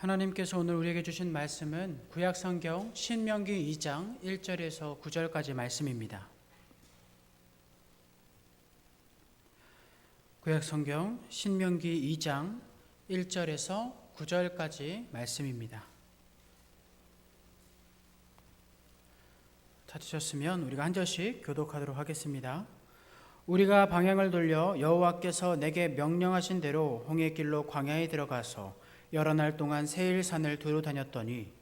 하나님께서 오늘 우리에게 주신 말씀은 구약성경 신명기 2장 1절에서 9절까지 말씀입니다. 구약성경 신명기 2장 1절에서 9절까지 말씀입니다. 찾으셨으면 우리가 한 절씩 교독하도록 하겠습니다. 우리가 방향을 돌려 여호와께서 내게 명령하신 대로 홍해길로 광야에 들어가서 여러 날 동안 세일산을 두루 다녔더니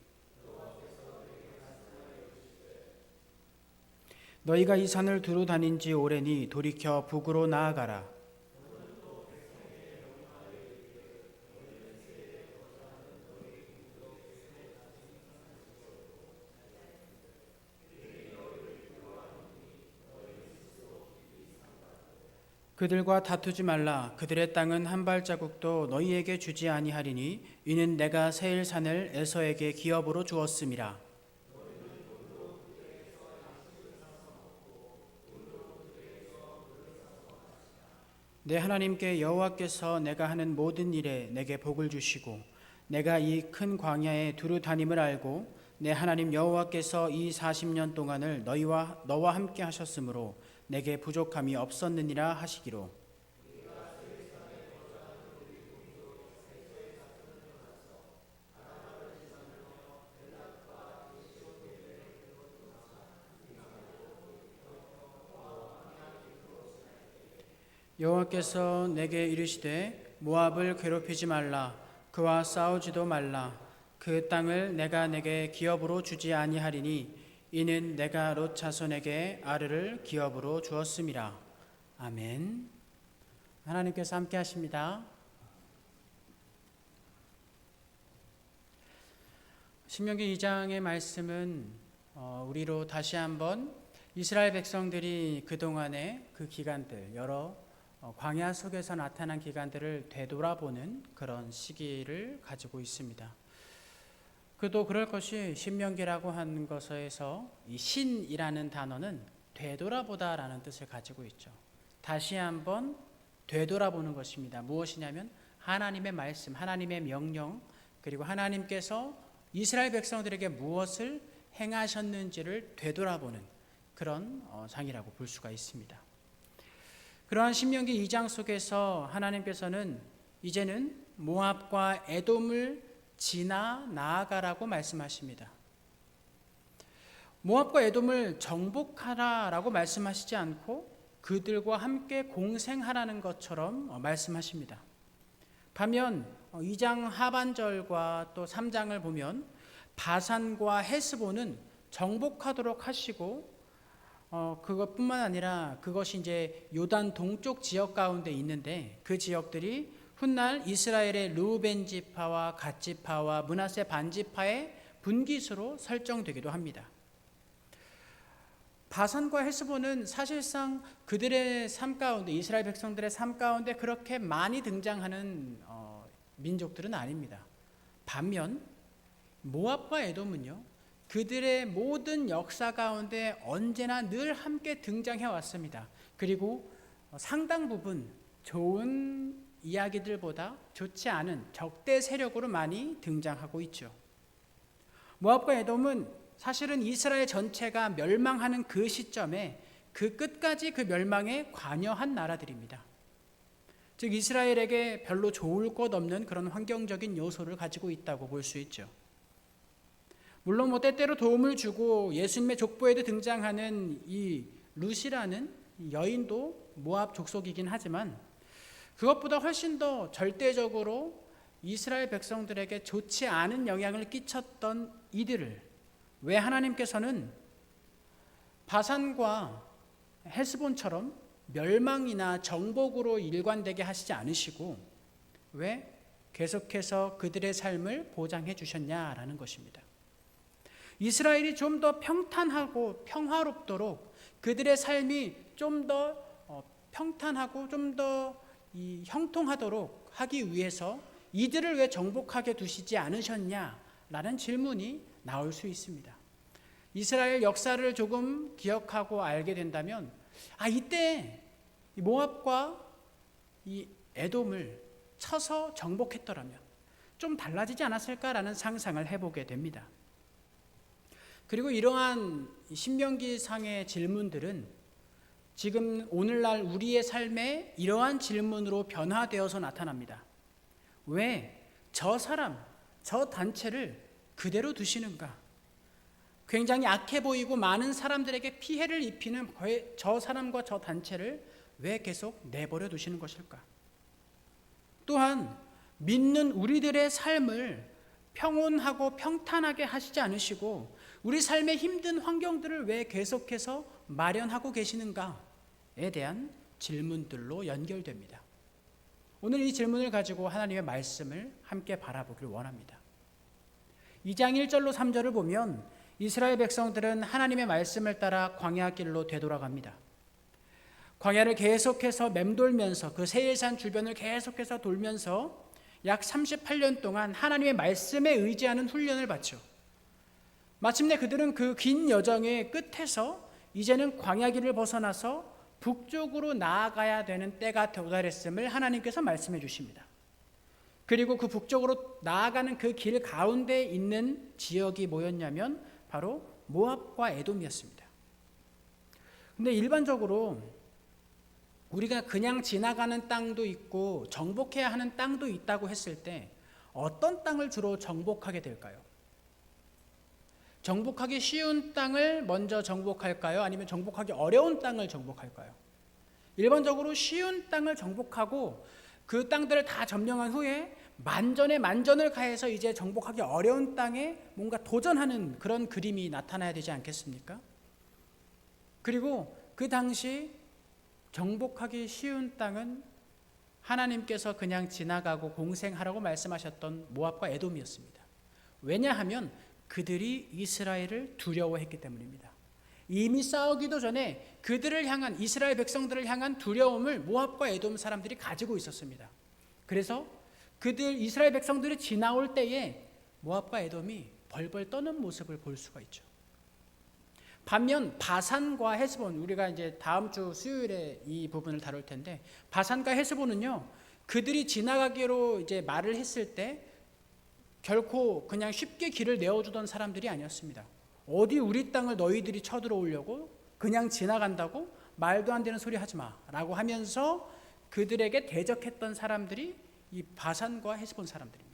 너희가 이 산을 두루 다닌 지 오래니 돌이켜 북으로 나아가라. 그들과 다투지 말라. 그들의 땅은 한 발자국도 너희에게 주지 아니하리니 이는 내가 세일산을 에서에게 기업으로 주었음이라. 내 하나님께 여호와께서 내가 하는 모든 일에 내게 복을 주시고 내가 이 큰 광야에 두루 다님을 알고 내 하나님 여호와께서 이 40년 동안을 너와 함께 하셨으므로 내게 부족함이 없었느니라 하시기로. 여호와께서 내게 이르시되 모압을 괴롭히지 말라. 그와 싸우지도 말라. 그 땅을 내가 내게 기업으로 주지 아니하리니 이는 내가 롯 자손에게 아르를 기업으로 주었음이라. 아멘. 하나님께서 함께 하십니다. 신명기 2장의 말씀은 우리로 다시 한번 이스라엘 백성들이 그동안의 그 기간들, 여러 광야 속에서 나타난 기간들을 되돌아보는 그런 시기를 가지고 있습니다. 그도 그럴 것이 신명기라고 하는 것에서 이 신이라는 단어는 되돌아보다라는 뜻을 가지고 있죠. 다시 한번 되돌아보는 것입니다. 무엇이냐면 하나님의 말씀, 하나님의 명령, 그리고 하나님께서 이스라엘 백성들에게 무엇을 행하셨는지를 되돌아보는 그런 장이라고 볼 수가 있습니다. 그러한 신명기 2장 속에서 하나님께서는 이제는 모압과 에돔을 지나 나아가라고 말씀하십니다. 모압과 에돔을 정복하라라고 말씀하시지 않고 그들과 함께 공생하라는 것처럼 말씀하십니다. 반면 2장 하반절과 또 3장을 보면 바산과 헤스본은 정복하도록 하시고 그것뿐만 아니라 그것이 이제 요단 동쪽 지역 가운데 있는데 그 지역들이 훗날 이스라엘의 르우벤 지파와 갓 지파와 므낫세 반 지파의 분깃으로 설정되기도 합니다. 바산과 헤스본은 사실상 그들의 삶 가운데, 이스라엘 백성들의 삶 가운데 그렇게 많이 등장하는 민족들은 아닙니다. 반면 모압과 에돔은요, 그들의 모든 역사 가운데 언제나 늘 함께 등장해 왔습니다. 그리고 상당 부분 좋은 이야기들보다 좋지 않은 적대 세력으로 많이 등장하고 있죠. 모압과 에돔은 사실은 이스라엘 전체가 멸망하는 그 시점에 그 끝까지 그 멸망에 관여한 나라들입니다. 즉 이스라엘에게 별로 좋을 것 없는 그런 환경적인 요소를 가지고 있다고 볼 수 있죠. 물론 때때로 도움을 주고 예수님의 족보에도 등장하는 이 룻이라는 여인도 모압 족속이긴 하지만 그것보다 훨씬 더 절대적으로 이스라엘 백성들에게 좋지 않은 영향을 끼쳤던 이들을 왜 하나님께서는 바산과 헤스본처럼 멸망이나 정복으로 일관되게 하시지 않으시고 왜 계속해서 그들의 삶을 보장해 주셨냐라는 것입니다. 이스라엘이 좀 더 평탄하고 평화롭도록 그들의 삶이 좀 더 평탄하고 좀 더 형통하도록 하기 위해서 이들을 왜 정복하게 두시지 않으셨냐라는 질문이 나올 수 있습니다. 이스라엘 역사를 조금 기억하고 알게 된다면 이때 모압과 이 에돔을 쳐서 정복했더라면 좀 달라지지 않았을까라는 상상을 해보게 됩니다. 그리고 이러한 신명기상의 질문들은 지금 오늘날 우리의 삶에 이러한 질문으로 변화되어서 나타납니다. 왜 저 사람, 저 단체를 그대로 두시는가? 굉장히 악해 보이고 많은 사람들에게 피해를 입히는 저 사람과 저 단체를 왜 계속 내버려 두시는 것일까? 또한 믿는 우리들의 삶을 평온하고 평탄하게 하시지 않으시고 우리 삶의 힘든 환경들을 왜 계속해서 마련하고 계시는가에 대한 질문들로 연결됩니다. 오늘 이 질문을 가지고 하나님의 말씀을 함께 바라보기를 원합니다. 2장 1절로 3절을 보면 이스라엘 백성들은 하나님의 말씀을 따라 광야 길로 되돌아갑니다. 광야를 계속해서 맴돌면서 그 세일산 주변을 계속해서 돌면서 약 38년 동안 하나님의 말씀에 의지하는 훈련을 받죠. 마침내 그들은 그 긴 여정의 끝에서 이제는 광야 길을 벗어나서 북쪽으로 나아가야 되는 때가 도달했음을 하나님께서 말씀해 주십니다. 그리고 그 북쪽으로 나아가는 그 길 가운데 있는 지역이 뭐였냐면 바로 모압과 에돔이었습니다. 근데 일반적으로 우리가 그냥 지나가는 땅도 있고 정복해야 하는 땅도 있다고 했을 때 어떤 땅을 주로 정복하게 될까요? 정복하기 쉬운 땅을 먼저 정복할까요? 아니면 정복하기 어려운 땅을 정복할까요? 일반적으로 쉬운 땅을 정복하고 그 땅들을 다 점령한 후에 만전의 만전을 가해서 이제 정복하기 어려운 땅에 뭔가 도전하는 그런 그림이 나타나야 되지 않겠습니까? 그리고 그 당시 정복하기 쉬운 땅은 하나님께서 그냥 지나가고 공생하라고 말씀하셨던 모압과 에돔이었습니다. 왜냐하면 그들이 이스라엘을 두려워했기 때문입니다. 이미 싸우기도 전에 그들을 향한 이스라엘 백성들을 향한 두려움을 모압과 에돔 사람들이 가지고 있었습니다. 그래서 그들 이스라엘 백성들이 지나올 때에 모압과 에돔이 벌벌 떠는 모습을 볼 수가 있죠. 반면 바산과 헤스본, 우리가 이제 다음 주 수요일에 이 부분을 다룰 텐데 바산과 헤스본은요, 그들이 지나가기로 이제 말을 했을 때 결코 그냥 쉽게 길을 내어주던 사람들이 아니었습니다. 어디 우리 땅을 너희들이 쳐들어오려고 그냥 지나간다고 말도 안 되는 소리 하지 마라고 하면서 그들에게 대적했던 사람들이 이 바산과 헤스본 사람들입니다.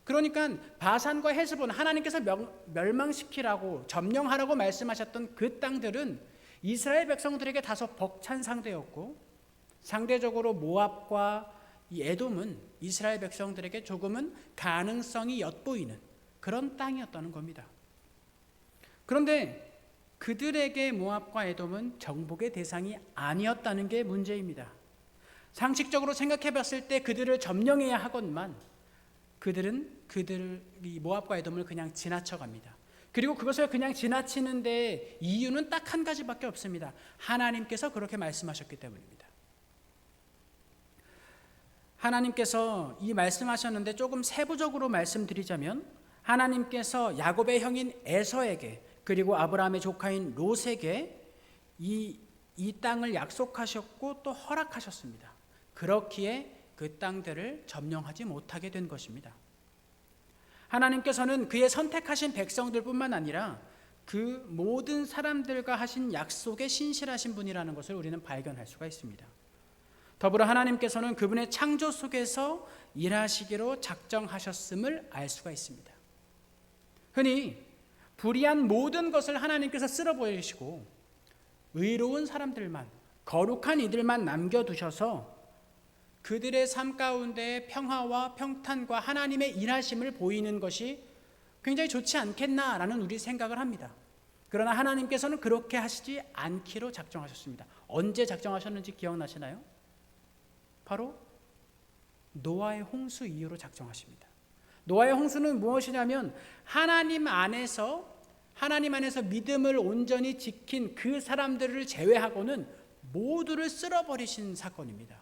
그러니까 바산과 헤스본, 하나님께서 멸망시키라고 점령하라고 말씀하셨던 그 땅들은 이스라엘 백성들에게 다소 벅찬 상대였고, 상대적으로 모압과 이 에돔은 이스라엘 백성들에게 조금은 가능성이 엿보이는 그런 땅이었다는 겁니다. 그런데 그들에게 모압과 에돔은 정복의 대상이 아니었다는 게 문제입니다. 상식적으로 생각해 봤을 때 그들을 점령해야 하건만 이 모압과 에돔을 그냥 지나쳐 갑니다. 그리고 그것을 그냥 지나치는데 이유는 딱 한 가지밖에 없습니다. 하나님께서 그렇게 말씀하셨기 때문입니다. 하나님께서 이 말씀하셨는데 조금 세부적으로 말씀드리자면 하나님께서 야곱의 형인 에서에게 그리고 아브라함의 조카인 롯에게 이 땅을 약속하셨고 또 허락하셨습니다. 그렇기에 그 땅들을 점령하지 못하게 된 것입니다. 하나님께서는 그의 선택하신 백성들뿐만 아니라 그 모든 사람들과 하신 약속에 신실하신 분이라는 것을 우리는 발견할 수가 있습니다. 더불어 하나님께서는 그분의 창조 속에서 일하시기로 작정하셨음을 알 수가 있습니다. 흔히 불의한 모든 것을 하나님께서 쓸어버리시고 의로운 사람들만, 거룩한 이들만 남겨두셔서 그들의 삶 가운데 평화와 평탄과 하나님의 일하심을 보이는 것이 굉장히 좋지 않겠나라는 우리 생각을 합니다. 그러나 하나님께서는 그렇게 하시지 않기로 작정하셨습니다. 언제 작정하셨는지 기억나시나요? 바로 노아의 홍수 이후로 작정하십니다. 노아의 홍수는 무엇이냐면 하나님 안에서 믿음을 온전히 지킨 그 사람들을 제외하고는 모두를 쓸어버리신 사건입니다.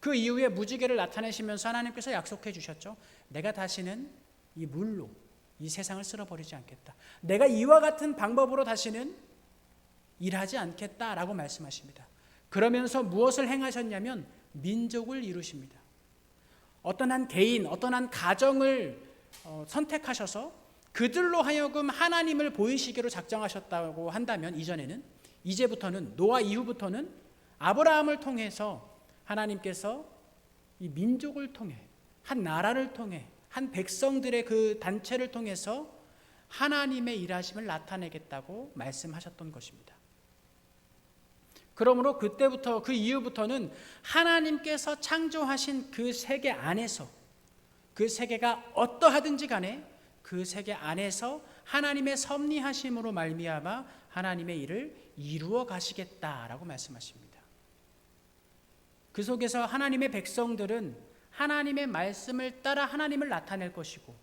그 이후에 무지개를 나타내시면서 하나님께서 약속해 주셨죠. 내가 다시는 이 물로 이 세상을 쓸어버리지 않겠다. 내가 이와 같은 방법으로 다시는 일하지 않겠다라고 말씀하십니다. 그러면서 무엇을 행하셨냐면 민족을 이루십니다. 어떤 한 개인, 어떤 한 가정을 선택하셔서 그들로 하여금 하나님을 보이시기로 작정하셨다고 한다면, 이제부터는, 노아 이후부터는 아브라함을 통해서 하나님께서 이 민족을 통해, 한 나라를 통해, 한 백성들의 그 단체를 통해서 하나님의 일하심을 나타내겠다고 말씀하셨던 것입니다. 그러므로 그때부터, 그 이후부터는 하나님께서 창조하신 그 세계 안에서, 그 세계가 어떠하든지 간에 그 세계 안에서 하나님의 섭리하심으로 말미암아 하나님의 일을 이루어 가시겠다라고 말씀하십니다. 그 속에서 하나님의 백성들은 하나님의 말씀을 따라 하나님을 나타낼 것이고,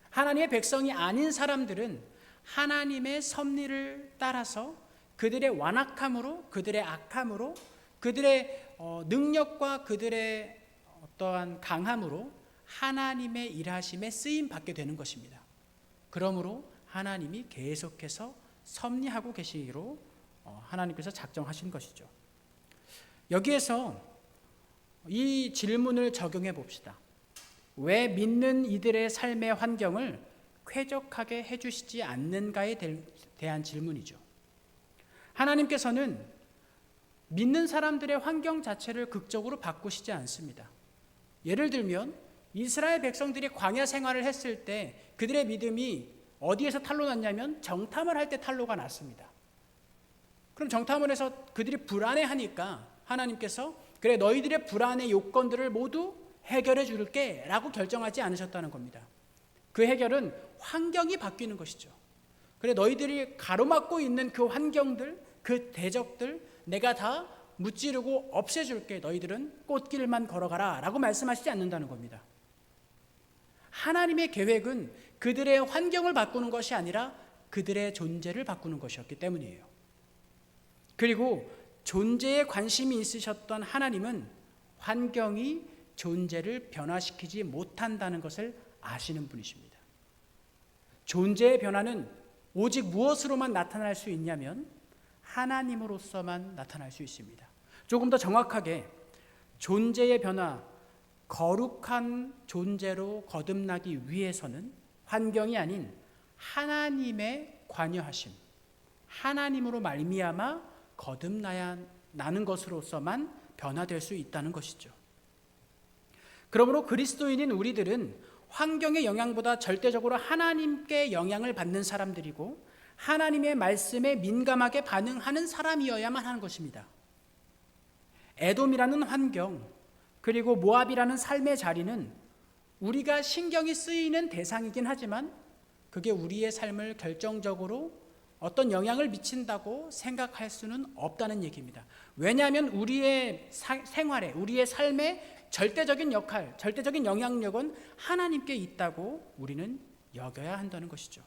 하나님의 백성이 아닌 사람들은 하나님의 섭리를 따라서 그들의 완악함으로, 그들의 악함으로, 그들의 능력과 그들의 어떠한 강함으로 하나님의 일하심에 쓰임 받게 되는 것입니다. 그러므로 하나님이 계속해서 섭리하고 계시기로 하나님께서 작정하신 것이죠. 여기에서 이 질문을 적용해 봅시다. 왜 믿는 이들의 삶의 환경을 쾌적하게 해주시지 않는가에 대한 질문이죠. 하나님께서는 믿는 사람들의 환경 자체를 극적으로 바꾸시지 않습니다. 예를 들면 이스라엘 백성들이 광야 생활을 했을 때 그들의 믿음이 어디에서 탄로 났냐면 정탐을 할 때 탄로가 났습니다. 그럼 정탐을 해서 그들이 불안해하니까 하나님께서 그래 너희들의 불안의 요건들을 모두 해결해 줄게 라고 결정하지 않으셨다는 겁니다. 그 해결은 환경이 바뀌는 것이죠. 그래 너희들이 가로막고 있는 그 환경들, 그 대적들 내가 다 무찌르고 없애줄게. 너희들은 꽃길만 걸어가라 라고 말씀하시지 않는다는 겁니다. 하나님의 계획은 그들의 환경을 바꾸는 것이 아니라 그들의 존재를 바꾸는 것이었기 때문이에요. 그리고 존재에 관심이 있으셨던 하나님은 환경이 존재를 변화시키지 못한다는 것을 아시는 분이십니다. 존재의 변화는 오직 무엇으로만 나타날 수 있냐면 하나님으로서만 나타날 수 있습니다. 조금 더 정확하게 존재의 변화, 거룩한 존재로 거듭나기 위해서는 환경이 아닌 하나님의 관여하심, 하나님으로 말미암아 거듭나야 나는 것으로서만 변화될 수 있다는 것이죠. 그러므로 그리스도인인 우리들은 환경의 영향보다 절대적으로 하나님께 영향을 받는 사람들이고 하나님의 말씀에 민감하게 반응하는 사람이어야만 하는 것입니다. 에돔이라는 환경, 그리고 모압이라는 삶의 자리는 우리가 신경이 쓰이는 대상이긴 하지만 그게 우리의 삶을 결정적으로 어떤 영향을 미친다고 생각할 수는 없다는 얘기입니다. 왜냐하면 우리의 생활에, 우리의 삶에 절대적인 역할, 절대적인 영향력은 하나님께 있다고 우리는 여겨야 한다는 것이죠.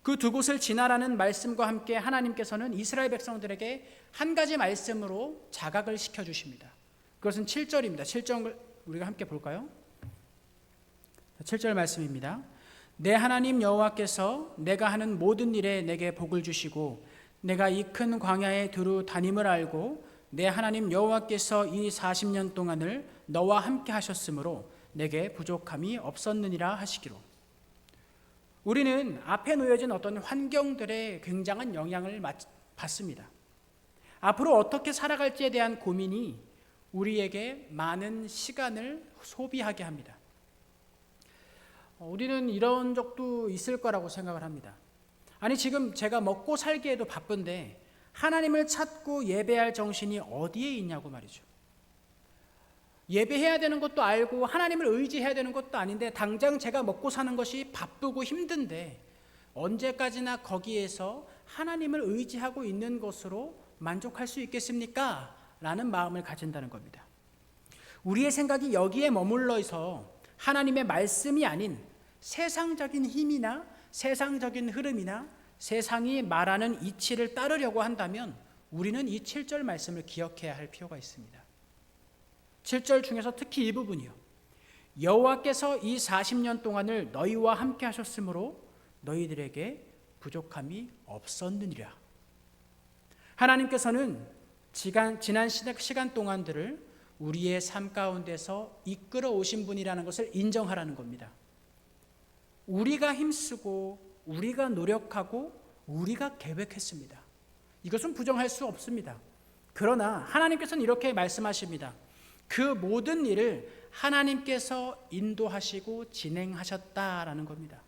그 두 곳을 지나라는 말씀과 함께 하나님께서는 이스라엘 백성들에게 한 가지 말씀으로 자각을 시켜주십니다. 그것은 7절입니다. 7절 우리가 함께 볼까요? 7절 말씀입니다. 내 하나님 여호와께서 내가 하는 모든 일에 내게 복을 주시고 내가 이 큰 광야에 두루 다님을 알고 내 하나님 여호와께서 이 40년 동안을 너와 함께 하셨으므로 내게 부족함이 없었느니라 하시기로. 우리는 앞에 놓여진 어떤 환경들의 굉장한 영향을 받습니다. 앞으로 어떻게 살아갈지에 대한 고민이 우리에게 많은 시간을 소비하게 합니다. 우리는 이런 적도 있을 거라고 생각을 합니다. 아니 지금 제가 먹고 살기에도 바쁜데 하나님을 찾고 예배할 정신이 어디에 있냐고 말이죠. 예배해야 되는 것도 알고 하나님을 의지해야 되는 것도 아닌데 당장 제가 먹고 사는 것이 바쁘고 힘든데 언제까지나 거기에서 하나님을 의지하고 있는 것으로 만족할 수 있겠습니까? 라는 마음을 가진다는 겁니다. 우리의 생각이 여기에 머물러서 하나님의 말씀이 아닌 세상적인 힘이나 세상적인 흐름이나 세상이 말하는 이치를 따르려고 한다면 우리는 이 7절 말씀을 기억해야 할 필요가 있습니다. 7절 중에서 특히 이 부분이요. 여호와께서 이 40년 동안을 너희와 함께 하셨으므로 너희들에게 부족함이 없었느니라. 하나님께서는 지난 시간 동안들을 우리의 삶 가운데서 이끌어 오신 분이라는 것을 인정하라는 겁니다. 우리가 힘쓰고 우리가 노력하고 우리가 계획했습니다. 이것은 부정할 수 없습니다. 그러나 하나님께서는 이렇게 말씀하십니다. 그 모든 일을 하나님께서 인도하시고 진행하셨다라는 겁니다.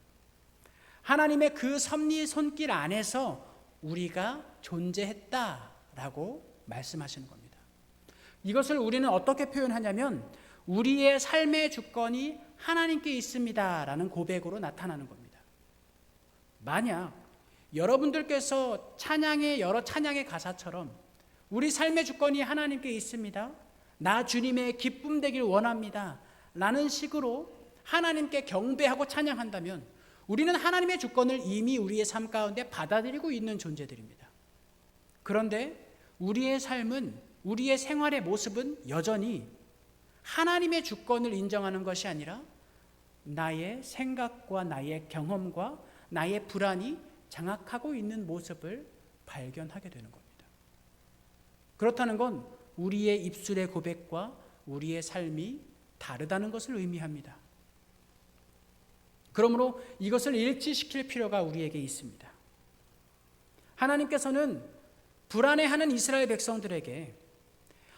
하나님의 그 섭리 손길 안에서 우리가 존재했다라고 말씀하시는 겁니다. 이것을 우리는 어떻게 표현하냐면 우리의 삶의 주권이 하나님께 있습니다라는 고백으로 나타나는 겁니다. 만약 여러분들께서 여러 찬양의 가사처럼 우리 삶의 주권이 하나님께 있습니다, 나 주님의 기쁨 되길 원합니다 라는 식으로 하나님께 경배하고 찬양한다면 우리는 하나님의 주권을 이미 우리의 삶 가운데 받아들이고 있는 존재들입니다. 그런데 우리의 삶은, 우리의 생활의 모습은 여전히 하나님의 주권을 인정하는 것이 아니라 나의 생각과 나의 경험과 나의 불안이 장악하고 있는 모습을 발견하게 되는 겁니다. 그렇다는 건 우리의 입술의 고백과 우리의 삶이 다르다는 것을 의미합니다. 그러므로 이것을 일치시킬 필요가 우리에게 있습니다. 하나님께서는 불안해하는 이스라엘 백성들에게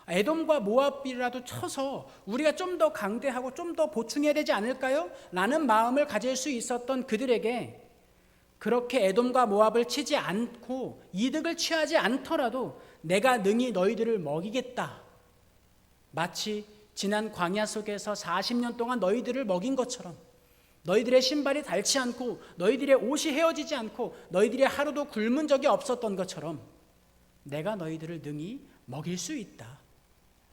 에돔과 모압이라도 쳐서 우리가 좀 더 강대하고 좀 더 보충해야 되지 않을까요? 라는 마음을 가질 수 있었던 그들에게 그렇게 에돔과 모압을 치지 않고 이득을 취하지 않더라도 내가 능히 너희들을 먹이겠다. 마치 지난 광야 속에서 40년 동안 너희들을 먹인 것처럼, 너희들의 신발이 닳지 않고 너희들의 옷이 헤어지지 않고 너희들이 하루도 굶은 적이 없었던 것처럼 내가 너희들을 능히 먹일 수 있다.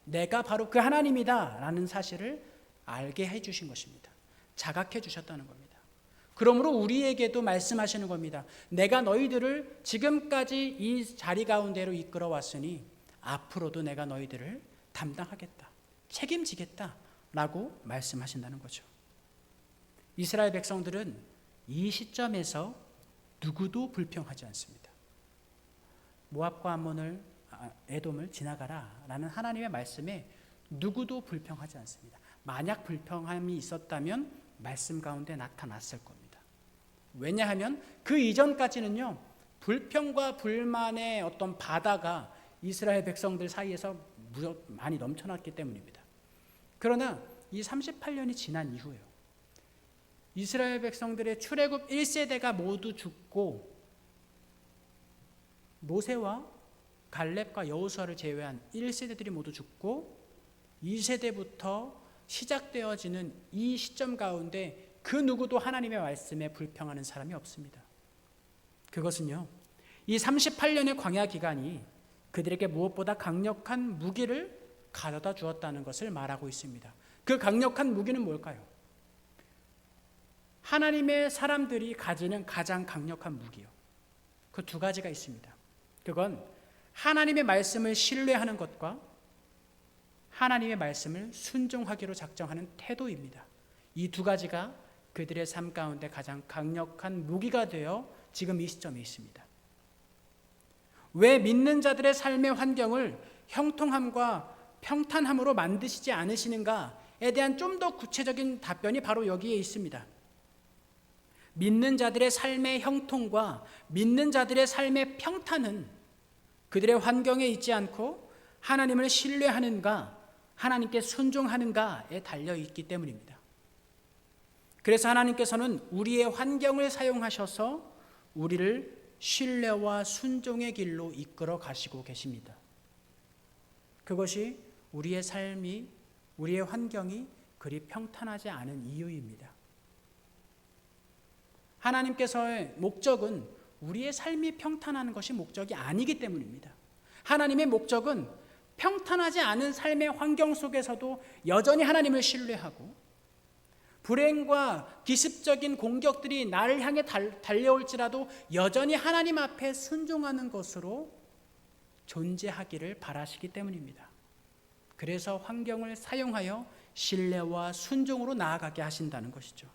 내가 바로 그 하나님이다 라는 사실을 알게 해주신 것입니다. 자각해 주셨다는 겁니다. 그러므로 우리에게도 말씀하시는 겁니다. 내가 너희들을 지금까지 이 자리 가운데로 이끌어 왔으니 앞으로도 내가 너희들을 담당하겠다, 책임지겠다 라고 말씀하신다는 거죠. 이스라엘 백성들은 이 시점에서 누구도 불평하지 않습니다. 모압과 에돔을 지나가라 라는 하나님의 말씀에 누구도 불평하지 않습니다. 만약 불평함이 있었다면 말씀 가운데 나타났을 겁니다. 왜냐하면 그 이전까지는요, 불평과 불만의 어떤 바다가 이스라엘 백성들 사이에서 많이 넘쳐났기 때문입니다. 그러나 이 38년이 지난 이후에요, 이스라엘 백성들의 출애굽 1세대가 모두 죽고 모세와 갈렙과 여호수아를 제외한 1세대들이 모두 죽고 2세대부터 시작되어지는 이 시점 가운데 그 누구도 하나님의 말씀에 불평하는 사람이 없습니다. 그것은요, 이 38년의 광야 기간이 그들에게 무엇보다 강력한 무기를 가져다 주었다는 것을 말하고 있습니다. 그 강력한 무기는 뭘까요? 하나님의 사람들이 가지는 가장 강력한 무기요, 그 두 가지가 있습니다. 그건 하나님의 말씀을 신뢰하는 것과 하나님의 말씀을 순종하기로 작정하는 태도입니다. 이 두 가지가 그들의 삶 가운데 가장 강력한 무기가 되어 지금 이 시점에 있습니다. 왜 믿는 자들의 삶의 환경을 형통함과 평탄함으로 만드시지 않으시는가에 대한 좀 더 구체적인 답변이 바로 여기에 있습니다. 믿는 자들의 삶의 형통과 믿는 자들의 삶의 평탄은 그들의 환경에 있지 않고 하나님을 신뢰하는가, 하나님께 순종하는가에 달려있기 때문입니다. 그래서 하나님께서는 우리의 환경을 사용하셔서 우리를 신뢰와 순종의 길로 이끌어 가시고 계십니다. 그것이 우리의 삶이, 우리의 환경이 그리 평탄하지 않은 이유입니다. 하나님께서의 목적은 우리의 삶이 평탄한 것이 목적이 아니기 때문입니다. 하나님의 목적은 평탄하지 않은 삶의 환경 속에서도 여전히 하나님을 신뢰하고 불행과 기습적인 공격들이 나를 향해 달려올지라도 여전히 하나님 앞에 순종하는 것으로 존재하기를 바라시기 때문입니다. 그래서 환경을 사용하여 신뢰와 순종으로 나아가게 하신다는 것이죠.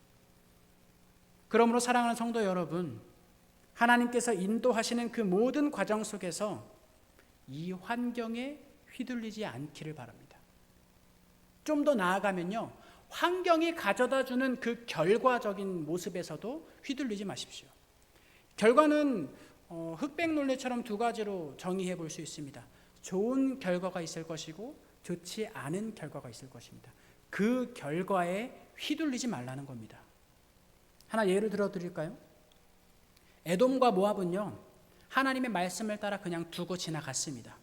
그러므로 사랑하는 성도 여러분, 하나님께서 인도하시는 그 모든 과정 속에서 이 환경에 휘둘리지 않기를 바랍니다. 좀 더 나아가면요, 환경이 가져다 주는 그 결과적인 모습에서도 휘둘리지 마십시오. 결과는 흑백 논리처럼 두 가지로 정의해 볼 수 있습니다. 좋은 결과가 있을 것이고 좋지 않은 결과가 있을 것입니다. 그 결과에 휘둘리지 말라는 겁니다. 하나 예를 들어 드릴까요? 에돔과 모압은요, 하나님의 말씀을 따라 그냥 두고 지나갔습니다.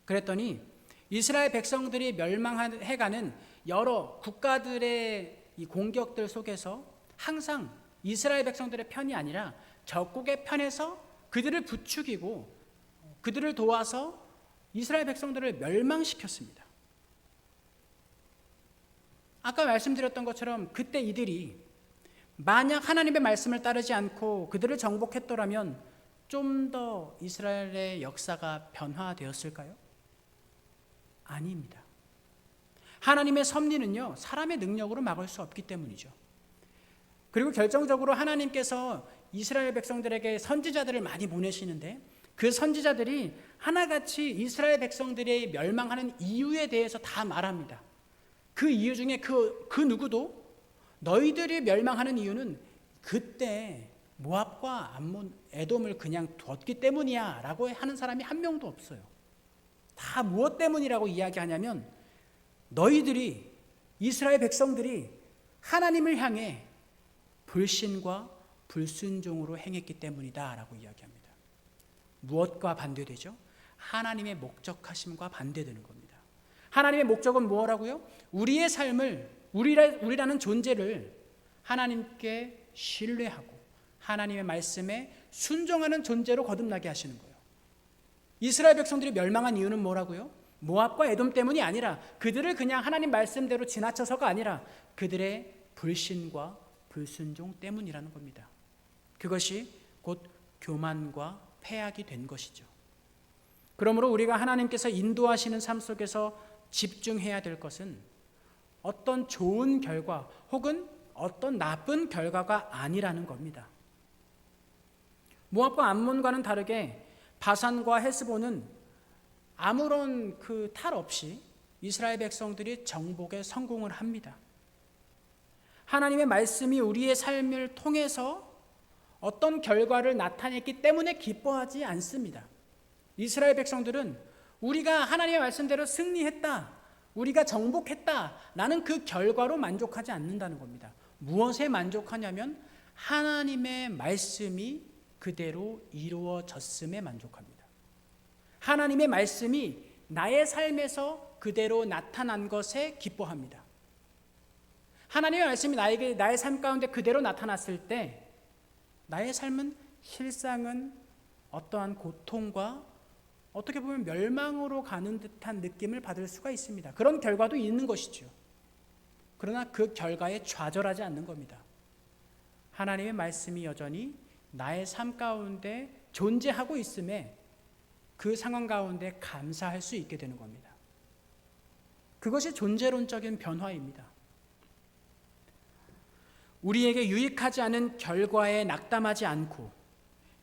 그랬더니 이스라엘 백성들이 멸망해가는 여러 국가들의 이 공격들 속에서 항상 이스라엘 백성들의 편이 아니라 적국의 편에서 그들을 부추기고 그들을 도와서 이스라엘 백성들을 멸망시켰습니다. 아까 말씀드렸던 것처럼 그때 이들이 만약 하나님의 말씀을 따르지 않고 그들을 정복했더라면 좀 더 이스라엘의 역사가 변화되었을까요? 아닙니다. 하나님의 섭리는요, 사람의 능력으로 막을 수 없기 때문이죠. 그리고 결정적으로 하나님께서 이스라엘 백성들에게 선지자들을 많이 보내시는데 그 선지자들이 하나같이 이스라엘 백성들이 멸망하는 이유에 대해서 다 말합니다. 그 이유 중에 그 누구도 너희들이 멸망하는 이유는 그때 모압과 암몬, 에돔을 그냥 뒀기 때문이야 라고 하는 사람이 한 명도 없어요. 다 무엇 때문이라고 이야기하냐면 너희들이, 이스라엘 백성들이 하나님을 향해 불신과 불순종으로 행했기 때문이다 라고 이야기합니다. 무엇과 반대되죠? 하나님의 목적하심과 반대되는 겁니다. 하나님의 목적은 뭐라고요? 우리의 삶을, 우리라는 존재를 하나님께 신뢰하고 하나님의 말씀에 순종하는 존재로 거듭나게 하시는 거예요. 이스라엘 백성들이 멸망한 이유는 뭐라고요? 모압과 에돔 때문이 아니라 그들을 그냥 하나님 말씀대로 지나쳐서가 아니라 그들의 불신과 불순종 때문이라는 겁니다. 그것이 곧 교만과 패악이 된 것이죠. 그러므로 우리가 하나님께서 인도하시는 삶 속에서 집중해야 될 것은 어떤 좋은 결과 혹은 어떤 나쁜 결과가 아니라는 겁니다. 모압과 암몬과는 다르게 바산과 헤스본은 아무런 그 탈 없이 이스라엘 백성들이 정복에 성공을 합니다. 하나님의 말씀이 우리의 삶을 통해서 어떤 결과를 나타냈기 때문에 기뻐하지 않습니다. 이스라엘 백성들은 우리가 하나님의 말씀대로 승리했다, 우리가 정복했다 라는 그 결과로 만족하지 않는다는 겁니다. 무엇에 만족하냐면 하나님의 말씀이 그대로 이루어졌음에 만족합니다. 하나님의 말씀이 나의 삶에서 그대로 나타난 것에 기뻐합니다. 하나님의 말씀이 나의 삶 가운데 그대로 나타났을 때 나의 삶은 실상은 어떠한 고통과 어떻게 보면 멸망으로 가는 듯한 느낌을 받을 수가 있습니다. 그런 결과도 있는 것이죠. 그러나 그 결과에 좌절하지 않는 겁니다. 하나님의 말씀이 여전히 나의 삶 가운데 존재하고 있음에 그 상황 가운데 감사할 수 있게 되는 겁니다. 그것이 존재론적인 변화입니다. 우리에게 유익하지 않은 결과에 낙담하지 않고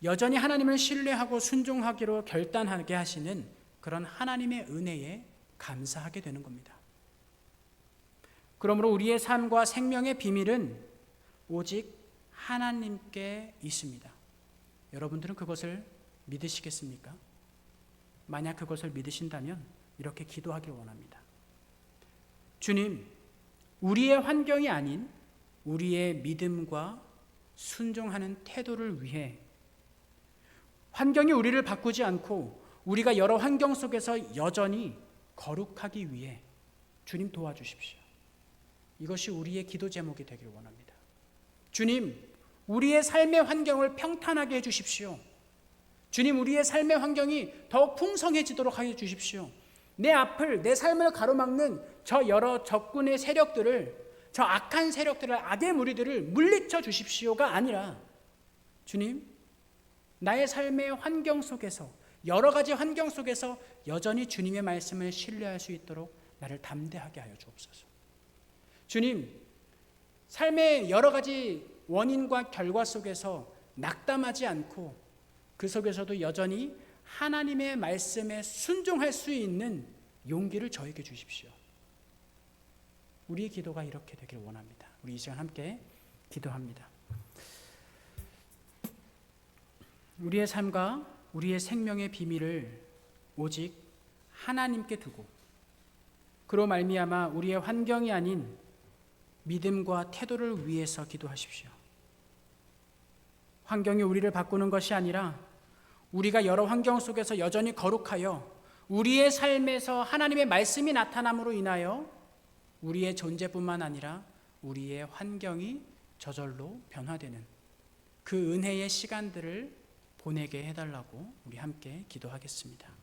여전히 하나님을 신뢰하고 순종하기로 결단하게 하시는 그런 하나님의 은혜에 감사하게 되는 겁니다. 그러므로 우리의 삶과 생명의 비밀은 오직 하나님께 있습니다. 여러분들은 그것을 믿으시겠습니까? 만약 그것을 믿으신다면 이렇게 기도하길 원합니다. 주님, 우리의 환경이 아닌 우리의 믿음과 순종하는 태도를 위해 환경이 우리를 바꾸지 않고 우리가 여러 환경 속에서 여전히 거룩하기 위해 주님 도와주십시오. 이것이 우리의 기도 제목이 되길 원합니다. 주님, 우리의 삶의 환경을 평탄하게 해주십시오. 주님, 우리의 삶의 환경이 더욱 풍성해지도록 하여 주십시오. 내 앞을, 내 삶을 가로막는 저 여러 적군의 세력들을, 저 악한 세력들을, 악의 무리들을 물리쳐 주십시오가 아니라 주님, 나의 삶의 환경 속에서, 여러 가지 환경 속에서 여전히 주님의 말씀을 신뢰할 수 있도록 나를 담대하게 하여 주옵소서. 주님, 삶의 여러 가지 원인과 결과 속에서 낙담하지 않고 그 속에서도 여전히 하나님의 말씀에 순종할 수 있는 용기를 저에게 주십시오. 우리의 기도가 이렇게 되길 원합니다. 우리 이 시간 함께 기도합니다. 우리의 삶과 우리의 생명의 비밀을 오직 하나님께 두고 그로 말미암아 우리의 환경이 아닌 믿음과 태도를 위해서 기도하십시오. 환경이 우리를 바꾸는 것이 아니라 우리가 여러 환경 속에서 여전히 거룩하여 우리의 삶에서 하나님의 말씀이 나타남으로 인하여 우리의 존재뿐만 아니라 우리의 환경이 저절로 변화되는 그 은혜의 시간들을 보내게 해달라고 우리 함께 기도하겠습니다.